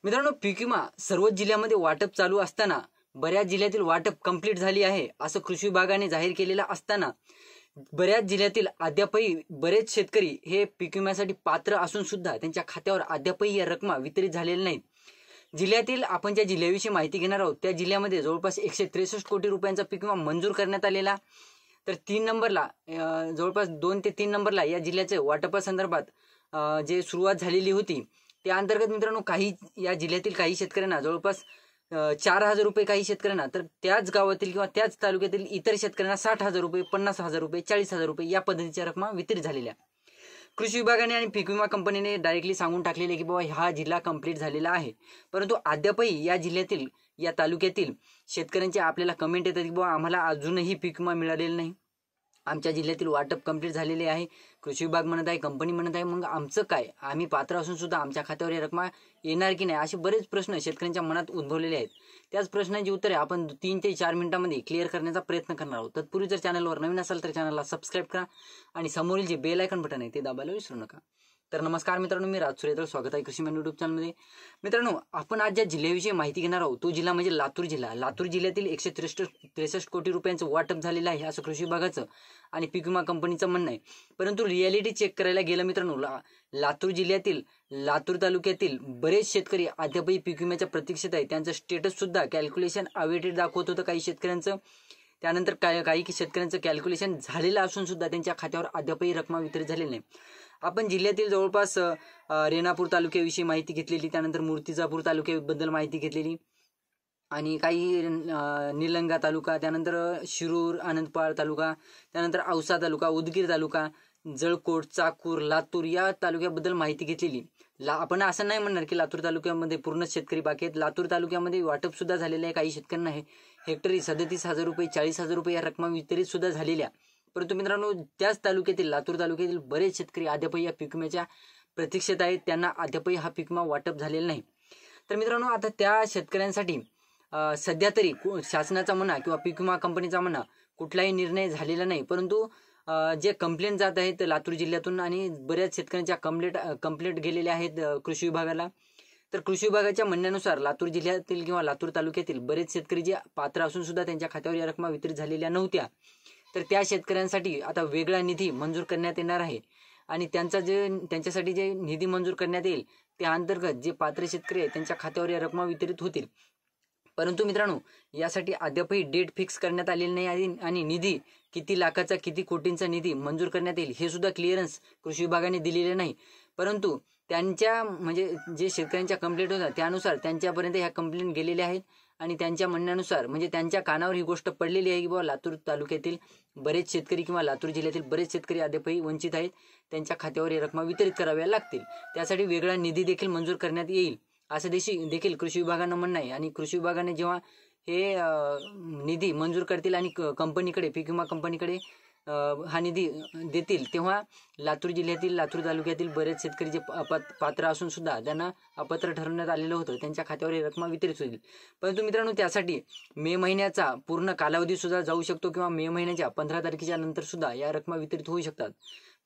मित्रांनो, पीक विमा सर्वच जिल्ह्यामध्ये वाटप चालू असताना बऱ्याच जिल्ह्यातील वाटप कंप्लीट झाली आहे असं कृषी विभागाने जाहीर केलेलं असताना बऱ्याच जिल्ह्यातील अद्यापही बरेच शेतकरी हे पीक विम्यासाठी पात्र असून सुद्धा त्यांच्या खात्यावर अद्यापही या रकमा वितरित झालेल्या नाहीत। जिल्ह्यातील आपण ज्या जिल्ह्याविषयी माहिती घेणार आहोत त्या जिल्ह्यामध्ये जवळपास 163 कोटी रुपयांचा पीक विमा मंजूर करण्यात आलेला। तर 3 नंबरला जवळपास 2 ते 3 नंबरला या जिल्ह्याचे वाटपासंदर्भात जे सुरुवात झालेली होती त्या अंतर्गत मित्रांनो काही या जिल्ह्यातील काही शेतकऱ्यांना जवळपास 4,000 रुपये, काही शेतकऱ्यांना तर त्याच गावातील किंवा त्याच तालुक्यातील इतर शेतकऱ्यांना 60,000 रुपये, 50,000 रुपये, 40,000 रुपये या पद्धतीच्या रकमा वितरित झालेल्या। कृषी विभागाने आणि पीक विमा कंपनीने डायरेक्टली सांगून टाकलेले की बाबा हा जिल्हा कंप्लीट झालेला आहे, परंतु अद्यापही या जिल्ह्यातील या तालुक्यातील शेतकऱ्यांचे आपल्याला कमेंट येतात की बाबा आम्हाला अजूनही पीक विमा मिळालेला नाही, आमच्या जिल्ह्यातील वाटप कंप्लीट झालेले आहे, कृषी विभाग म्हणत आहे, कंपनी म्हणत आहे, मग आमचं काय, आम्ही पात्र असून सुद्धा आमच्या खात्यावर ही रकमा येणार की नाही, असे बरेच प्रश्न शेतकऱ्यांच्या मनात उद्भवलेले आहेत। त्याच प्रश्नांची उत्तरे आपण 3 ते 4 मिनिटांमध्ये क्लिअर करण्याचा प्रयत्न करणार आहोत। तत्पूर्वी जर चॅनलवर नवीन असाल तर चॅनलला सबस्क्राईब करा आणि समोरील जे बेल आयकॉन बटन आहे ते दाबायला विसरू नका। तर नमस्कार मित्रांनो, मी राज सुरेकर, स्वागत आहे कृषी मॅन यूट्यूब चॅनलमध्ये। मित्रांनो, आपण आज ज्या जिल्ह्याविषयी माहिती घेणार आहोत तो जिल्हा म्हणजे लातूर जिल्हा। लातूर जिल्ह्यातील 163 कोटी रुपयांचं वाटप झालेलं आहे असं कृषी विभागाचं आणि पीक विमा कंपनीचं म्हणणं आहे, परंतु रियालिटी चेक करायला गेलं मित्रांनो, लातूर जिल्ह्यातील लातूर तालुक्यातील बरेच शेतकरी अद्यापही पीक विम्याच्या प्रतीक्षेत आहे। त्यांचं स्टेटस सुद्धा कॅल्क्युलेशन अवेटेड दाखवत होतं काही शेतकऱ्यांचं, त्यानंतर काही शेतकऱ्यांचं कॅल्क्युलेशन झालेलं असून सुद्धा त्यांच्या खात्यावर अद्यापही रकमा वितरित झालेली नाही। आपण जिल्ह्यातील जवळपास रेणापूर तालुक्याविषयी माहिती घेतलेली, त्यानंतर मूर्तिजापूर तालुक्याबद्दल माहिती घेतलेली आणि काही निलंगा तालुका, त्यानंतर शिरूर, आनंदपाळ तालुका, त्यानंतर औसा तालुका, उदगीर तालुका, जळकोट, चाकूर, लातूर या तालुक्याबद्दल माहिती घेतलेली। आपण असं नाही म्हणणार की लातूर तालुक्यामध्ये पूर्ण शेतकरी बाकी आहेत, लातूर तालुक्यामध्ये वाटप सुद्धा झालेलं आहे, काही शेतकऱ्यांना हेक्टरी 37,000 रुपये, 40,000 रुपये या रकमा वितरित सुद्धा झालेल्या। परंतु मित्रांनो, त्याच तालुक्यातील लातूर तालुक्यातील बरेच शेतकरी अद्यापही या पीक विम्याच्या प्रतीक्षेत आहेत, त्यांना अद्यापही हा पीक विमा वाटप झालेला नाही। तर मित्रांनो, आता त्या शेतकऱ्यांसाठी सध्या तरी शासनाचा म्हणा किंवा पीक विमा कंपनीचा म्हणा कुठलाही निर्णय झालेला नाही, परंतु जे कंप्लेंट जात आहेत लातूर जिल्ह्यातून आणि बऱ्याच शेतकऱ्यांच्या कंप्लेंट गेलेल्या आहेत कृषी विभागाला। तर कृषी विभागाच्या म्हणण्यानुसार लातूर जिल्ह्यातील किंवा लातूर तालुक्यातील बरेच शेतकरी जे पात्र असून सुद्धा त्यांच्या खात्यावर या रकमा वितरित झालेल्या नव्हत्या, तर त्या शेतकऱ्यांसाठी आता वेगळा निधी मंजूर करण्यात येणार आहे आणि त्यांच्यासाठी जे निधी मंजूर करण्यात येईल त्या अंतर्गत जे पात्र शेतकरी आहेत त्यांच्या खात्यावर या रकमा वितरित होतील। परंतु मित्रांनो, यासाठी अद्यापही डेट फिक्स करण्यात आलेली नाही आणि निधी किती लाखाचा, किती कोटींचा निधी मंजूर करण्यात येईल हे सुद्धा क्लिअरन्स कृषी विभागाने दिलेले नाही। परंतु त्यांच्या म्हणजे जे शेतकऱ्यांच्या कंप्लेंट होत्या त्यानुसार त्यांच्यापर्यंत ह्या कंप्लेंट गेलेल्या आहेत आणि त्यांच्या म्हणण्यानुसार म्हणजे त्यांच्या कानावर ही गोष्ट पडलेली आहे की बाबा लातूर तालुक्यातील बरेच शेतकरी किंवा लातूर जिल्ह्यातील बरेच शेतकरी अद्यापही वंचित आहेत, त्यांच्या खात्यावर ही रकमा वितरित कराव्या लागतील, त्यासाठी वेगळा निधी देखील मंजूर करण्यात येईल असं देखील कृषी विभागानं म्हणणं आहे। आणि कृषी विभागाने जेव्हा हे निधी मंजूर करतील आणि कंपनीकडे, पीक विमा कंपनीकडे हा निधी देतील तेव्हा लातूर जिल्ह्यातील, लातूर तालुक्यातील बरेच शेतकरी जे पात्र असून सुद्धा त्यांना अपात्र ठरवण्यात आलेलं होतं त्यांच्या खात्यावर ही रकमा वितरित होईल। परंतु मित्रांनो, त्यासाठी मे महिन्याचा पूर्ण कालावधी सुद्धा जाऊ शकतो किंवा मे महिन्याच्या 15 तारखेच्या नंतर सुद्धा या रकमा वितरित होऊ शकतात,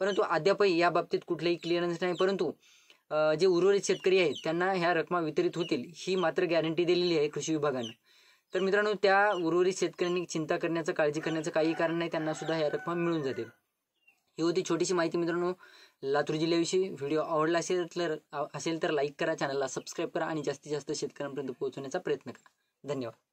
परंतु अद्यापही या बाबतीत कुठलेही क्लिअरन्स नाही। परंतु जे उर्वरित शेतकरी आहेत त्यांना ह्या रकमा वितरित होतील ही मात्र गॅरंटी दिलेली आहे कृषी विभागानं। तर मित्रांनो, त्या उर्वरित शेतकऱ्यांनी चिंता करण्याचं, काळजी करण्याचं काही कारण नाही, त्यांना सुद्धा ह्या रकमा मिळून जातील। ही होती छोटीशी माहिती मित्रांनो लातूर जिल्ह्याविषयी। व्हिडिओ आवडला असेल तर लाईक करा, चॅनलला सबस्क्राईब करा आणि जास्तीत जास्त शेतकऱ्यांपर्यंत पोहोचवण्याचा प्रयत्न करा। धन्यवाद।